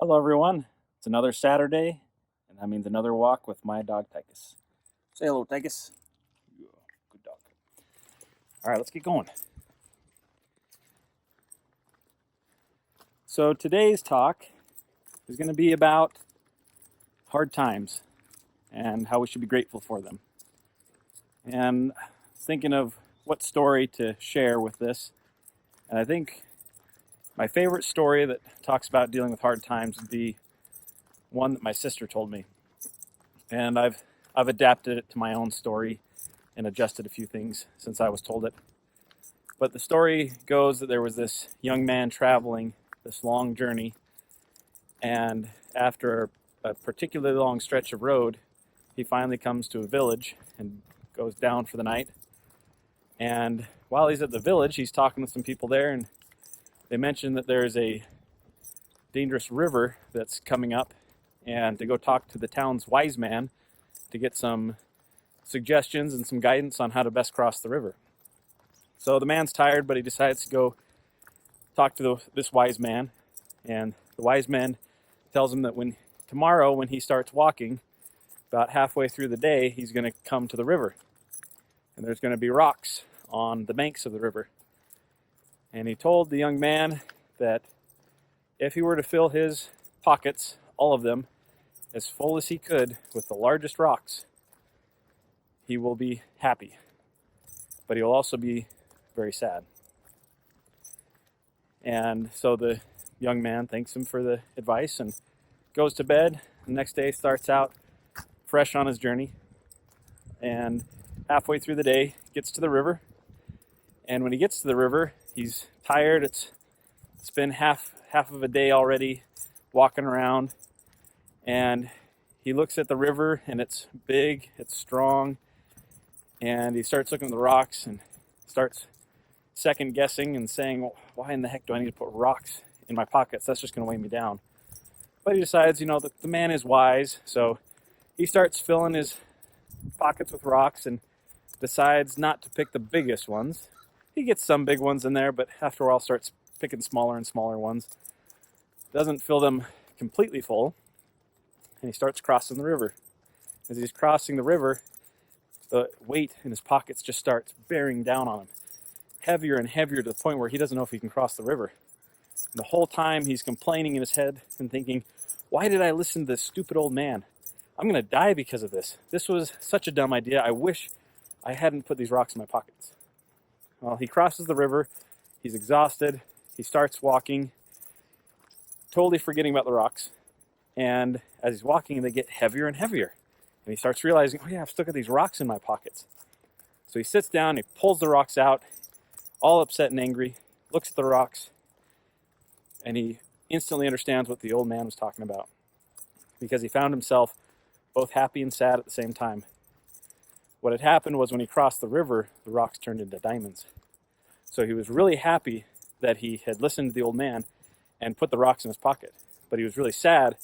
Hello, everyone. It's another Saturday, and that means another walk with my dog, Tychus. Say hello, Tychus. Yeah, good dog. All right, let's get going. So, today's talk is going to be about hard times and how we should be grateful for them. And thinking of what story to share with this, and I think my favorite story that talks about dealing with hard times would be one that my sister told me. And I've adapted it to my own story and adjusted a few things since I was told it. But the story goes that there was this young man traveling this long journey, and after a particularly long stretch of road, he finally comes to a village and goes down for the night. And while he's at the village, he's talking with some people there, and they mention that there's a dangerous river that's coming up, and to go talk to the town's wise man to get some suggestions and some guidance on how to best cross the river. So the man's tired, but he decides to go talk to this wise man, and the wise man tells him that tomorrow when he starts walking, about halfway through the day, he's going to come to the river, and there's going to be rocks on the banks of the river. And he told the young man that if he were to fill his pockets, all of them, as full as he could with the largest rocks, he will be happy, but he will also be very sad. And so the young man thanks him for the advice and goes to bed. The next day starts out fresh on his journey, and halfway through the day gets to the river. And when he gets to the river, he's tired. It's been half of a day already walking around, and he looks at the river, and it's big, it's strong, and he starts looking at the rocks and starts second guessing and saying, well, why in the heck do I need to put rocks in my pockets? That's just going to weigh me down. But he decides, the man is wise, so he starts filling his pockets with rocks and decides not to pick the biggest ones. He gets some big ones in there, but after a while starts picking smaller and smaller ones. Doesn't fill them completely full, and he starts crossing the river. As he's crossing the river, the weight in his pockets just starts bearing down on him, heavier and heavier, to the point where he doesn't know if he can cross the river. And the whole time he's complaining in his head and thinking, why did I listen to this stupid old man? I'm going to die because of this. This was such a dumb idea. I wish I hadn't put these rocks in my pockets. Well, he crosses the river. He's exhausted. He starts walking, totally forgetting about the rocks. And as he's walking, they get heavier and heavier. And he starts realizing, oh yeah, I've still got these rocks in my pockets. So he sits down, he pulls the rocks out, all upset and angry, looks at the rocks, and he instantly understands what the old man was talking about, because he found himself both happy and sad at the same time. What had happened was when he crossed the river, the rocks turned into diamonds. So he was really happy that he had listened to the old man and put the rocks in his pocket. But he was really sad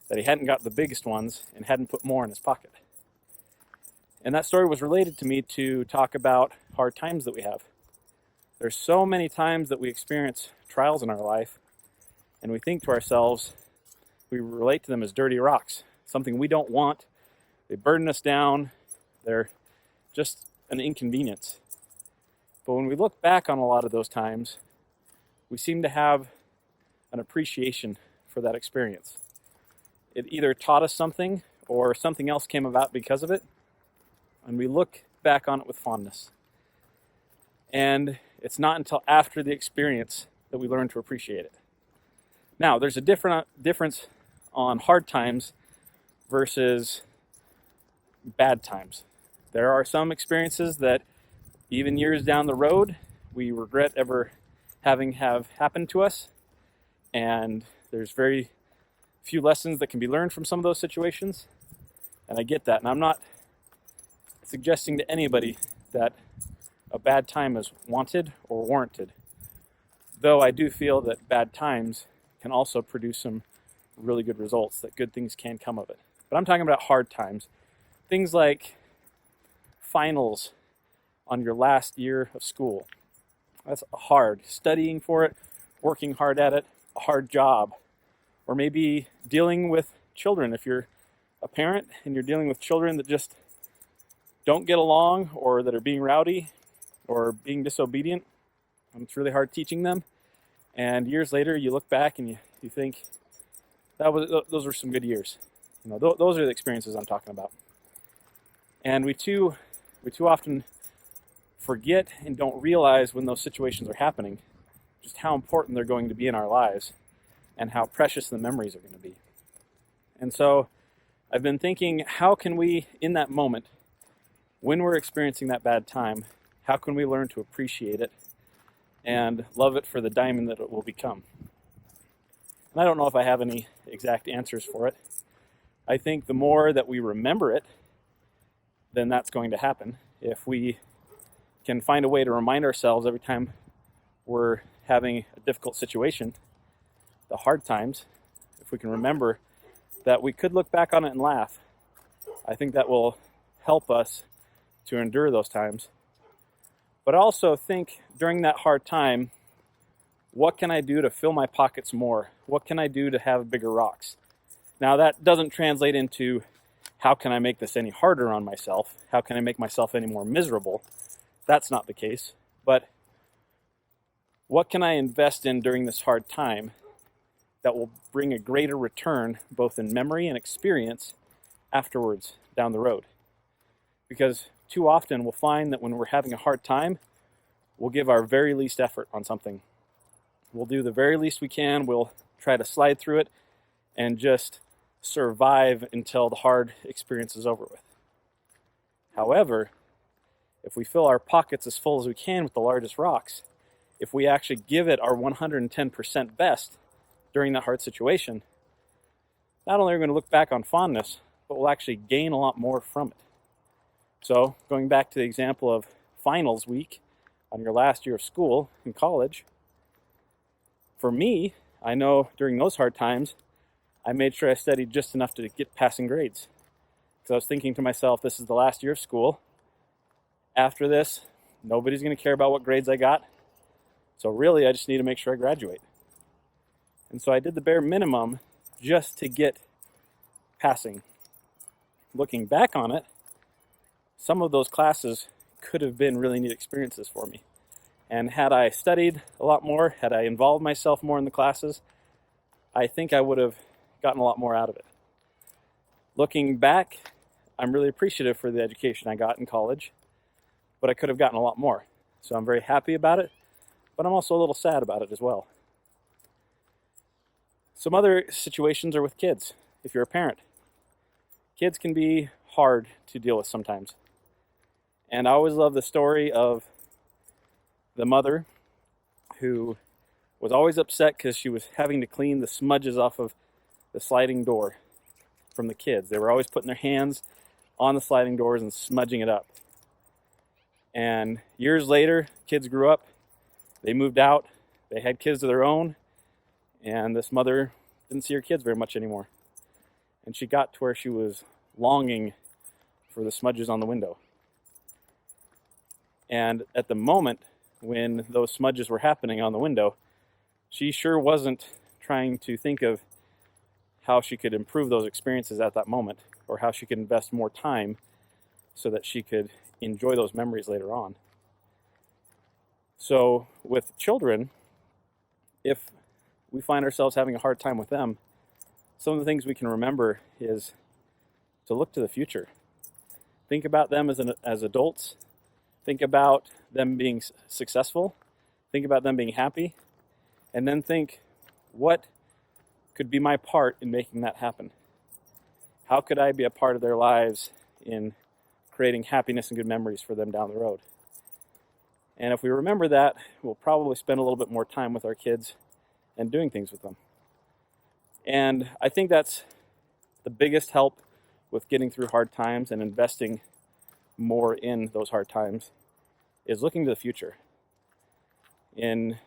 that he hadn't got the biggest ones and hadn't put more in his pocket. And that story was related to me to talk about hard times that we have. There's so many times that we experience trials in our life, and we think to ourselves, we relate to them as dirty rocks, something we don't want. They burden us down. They're just an inconvenience. But when we look back on a lot of those times, we seem to have an appreciation for that experience. It either taught us something or something else came about because of it, and we look back on it with fondness. And it's not until after the experience that we learn to appreciate it. Now, there's a difference on hard times versus bad times. There are some experiences that even years down the road, we regret ever having have happened to us. And there's very few lessons that can be learned from some of those situations. And I get that. And I'm not suggesting to anybody that a bad time is wanted or warranted. Though I do feel that bad times can also produce some really good results, that good things can come of it. But I'm talking about hard times. Things like finals on your last year of school. That's hard. Studying for it, working hard at it, a hard job, or maybe dealing with children. If you're a parent and you're dealing with children that just don't get along, or that are being rowdy or being disobedient, and it's really hard teaching them. And years later, you look back and you think, those were some good years. Those are the experiences I'm talking about. And we too often forget and don't realize when those situations are happening just how important they're going to be in our lives and how precious the memories are going to be. And so I've been thinking, how can we, in that moment, when we're experiencing that bad time, how can we learn to appreciate it and love it for the diamond that it will become? And I don't know if I have any exact answers for it. I think the more that we remember it, then that's going to happen. If we can find a way to remind ourselves every time we're having a difficult situation, the hard times, if we can remember that we could look back on it and laugh, I think that will help us to endure those times. But also think during that hard time, what can I do to fill my pockets more? What can I do to have bigger rocks? Now that doesn't translate into how can I make this any harder on myself? How can I make myself any more miserable? That's not the case. But what can I invest in during this hard time that will bring a greater return, both in memory and experience, afterwards down the road? Because too often we'll find that when we're having a hard time, we'll give our very least effort on something. We'll do the very least we can. We'll try to slide through it and just survive until the hard experience is over with. However, if we fill our pockets as full as we can with the largest rocks, if we actually give it our 110% best during that hard situation, not only are we going to look back on fondness, but we'll actually gain a lot more from it. So, going back to the example of finals week on your last year of school in college, for me, I know during those hard times, I made sure I studied just enough to get passing grades. Because I was thinking to myself, this is the last year of school. After this, nobody's going to care about what grades I got. So really, I just need to make sure I graduate. And so I did the bare minimum just to get passing. Looking back on it, some of those classes could have been really neat experiences for me. And had I studied a lot more, had I involved myself more in the classes, I think I would have gotten a lot more out of it. Looking back, I'm really appreciative for the education I got in college, but I could have gotten a lot more. So I'm very happy about it, but I'm also a little sad about it as well. Some other situations are with kids. If you're a parent, kids can be hard to deal with sometimes. And I always love the story of the mother who was always upset because she was having to clean the smudges off of the sliding door from the kids. They were always putting their hands on the sliding doors and smudging it up. And years later, kids grew up, they moved out, they had kids of their own, and this mother didn't see her kids very much anymore. And she got to where she was longing for the smudges on the window. And at the moment when those smudges were happening on the window, she sure wasn't trying to think of how she could improve those experiences at that moment, or how she could invest more time so that she could enjoy those memories later on. So with children, if we find ourselves having a hard time with them, some of the things we can remember is to look to the future. Think about them as adults. Think about them being successful. Think about them being happy. And then think, what could be my part in making that happen? How could I be a part of their lives in creating happiness and good memories for them down the road? And if we remember that, we'll probably spend a little bit more time with our kids and doing things with them. And I think that's the biggest help with getting through hard times and investing more in those hard times, is looking to the future. In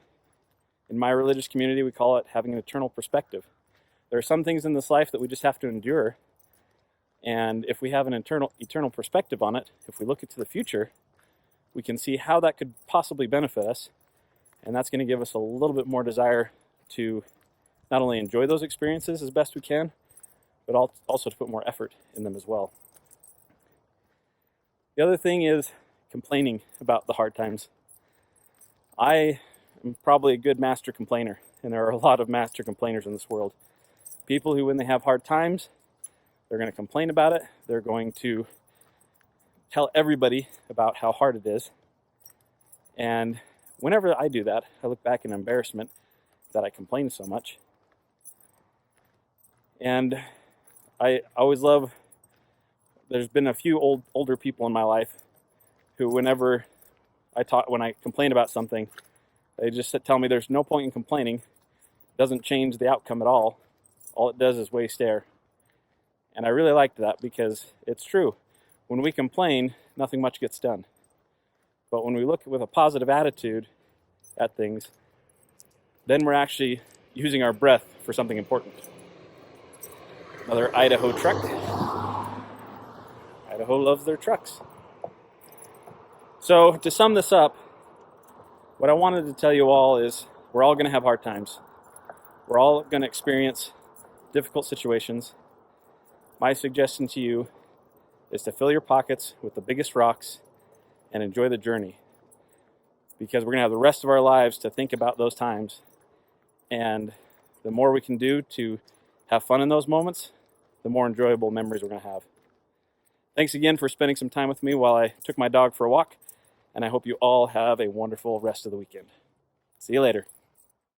my religious community, we call it having an eternal perspective. There are some things in this life that we just have to endure. And if we have an eternal perspective on it, if we look into the future, we can see how that could possibly benefit us. And that's going to give us a little bit more desire to not only enjoy those experiences as best we can, but also to put more effort in them as well. The other thing is complaining about the hard times. I am probably a good master complainer, and there are a lot of master complainers in this world. People who, when they have hard times, they're going to complain about it. They're going to tell everybody about how hard it is. And whenever I do that, I look back in embarrassment that I complain so much. And I always love, there's been a few older people in my life who, whenever when I complain about something, they just tell me there's no point in complaining. It doesn't change the outcome at all. All it does is waste air. And I really liked that because it's true. When we complain, nothing much gets done. But when we look with a positive attitude at things, then we're actually using our breath for something important. Another Idaho truck. Idaho loves their trucks. So to sum this up, what I wanted to tell you all is we're all going to have hard times. We're all going to experience difficult situations. My suggestion to you is to fill your pockets with the biggest rocks and enjoy the journey, because we're going to have the rest of our lives to think about those times. And the more we can do to have fun in those moments, the more enjoyable memories we're going to have. Thanks again for spending some time with me while I took my dog for a walk, and I hope you all have a wonderful rest of the weekend. See you later.